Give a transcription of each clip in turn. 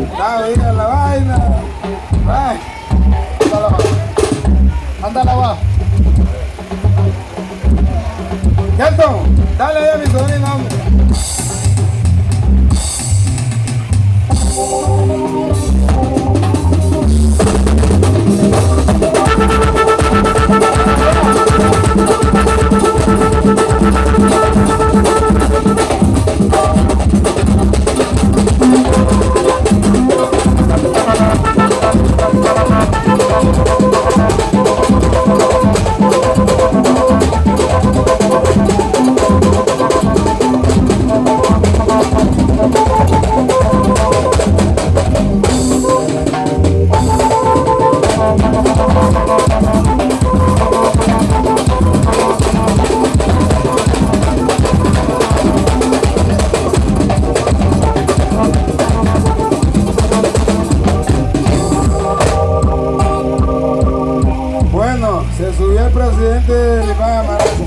Está bien la vaina. Ay, ándala va. Ándala va. Kelton, dale ahí a mi sobrino, hombre. Se subió el presidente de Iván Amarazo.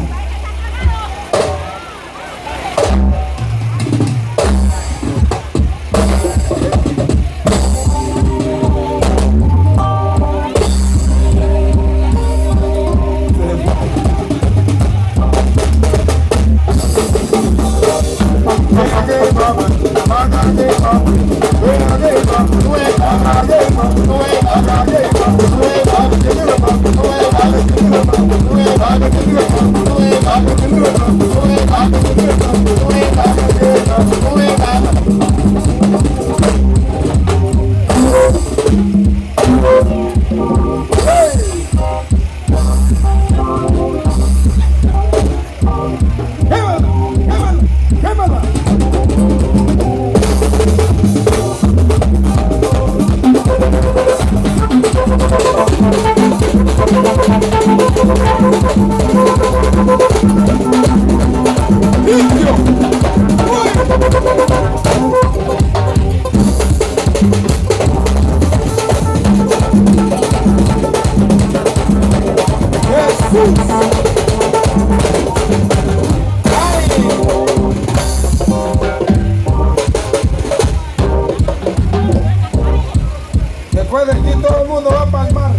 Después de aquí todo el mundo va para el mar.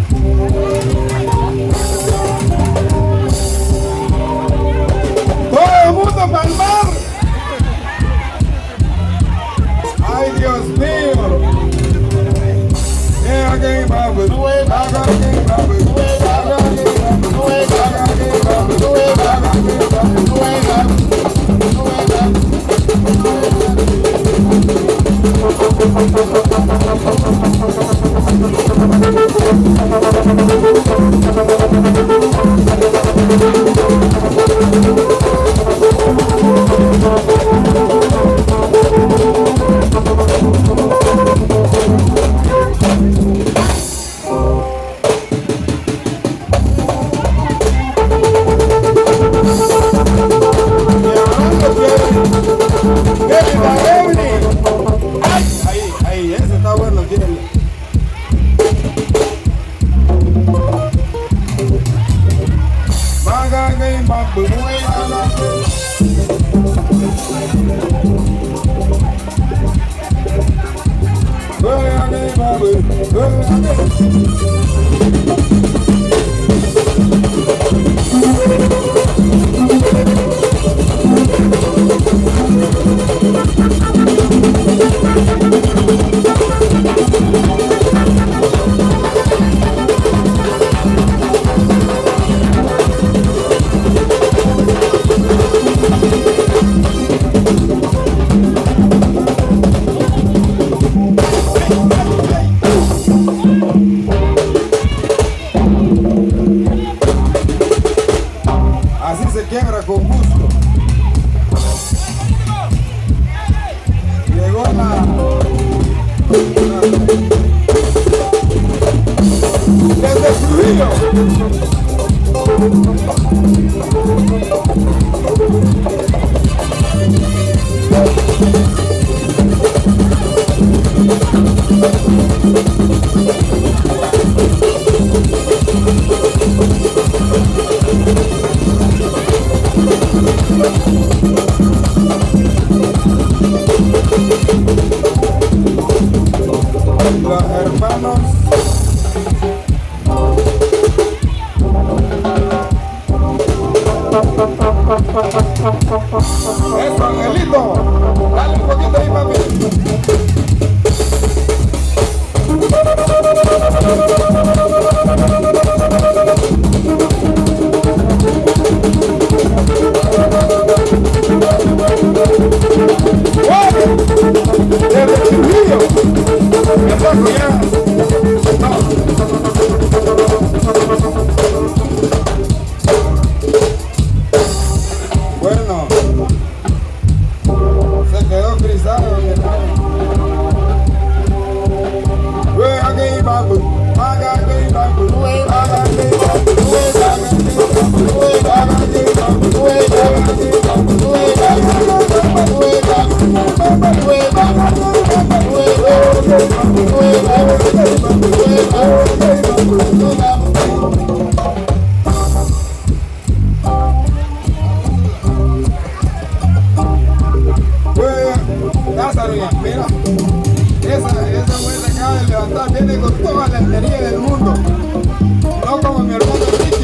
Todo el mundo para el mar. Ay, Dios mío. Ahí, ese está bueno, tiene. Trujillo. Me atraco ya. No. Bueno, se quedó frisado, mi hermano. Lázaro, ya, mira, esa vuelta acaba de levantar, viene con toda la energía del mundo, no como mi hermano Richie,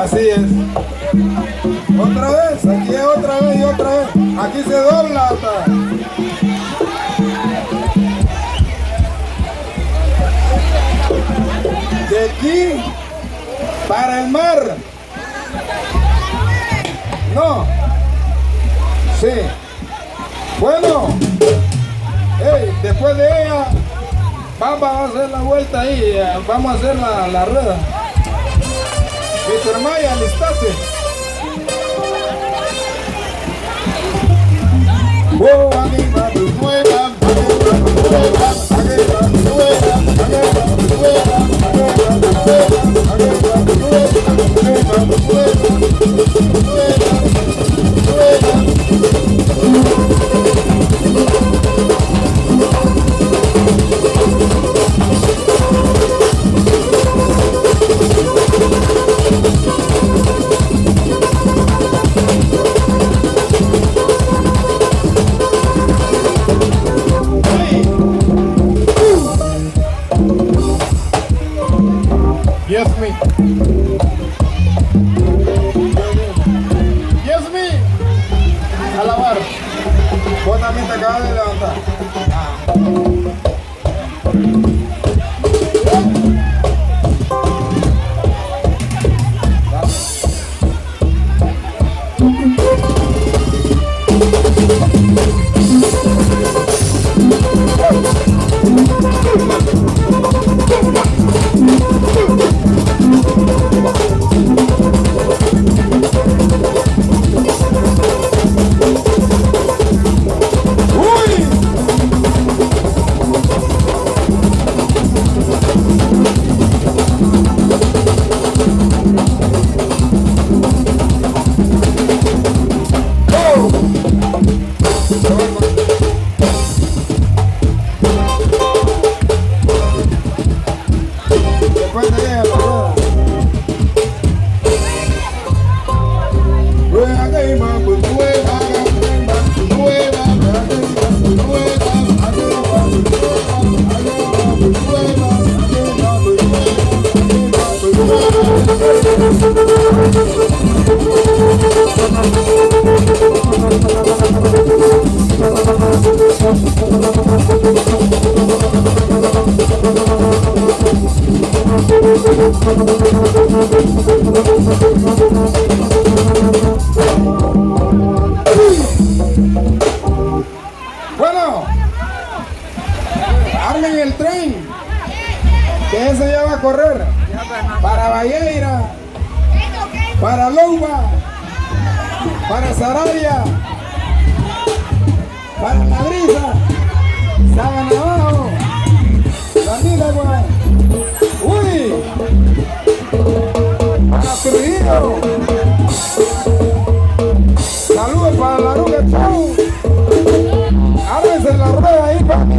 así es. Otra vez, aquí es otra vez y otra vez. Aquí se dobla hasta. De aquí para el mar. No. Sí. Bueno. Hey, después de ella, vamos a hacer la vuelta ahí. Vamos a hacer la rueda. Mr. Maya, alistate. Yes, me. Yes, me. A lavar. Vos también te acabas de levantar. Bueno, armen el tren, que ese ya va a correr para Valleira, para Louba, para Sarabia, para La Brisa, Sabana Abajo, Sanidagua, uy, para Trujillo, saludos para la Ruga Chau, ábrense la rueda ahí, papi.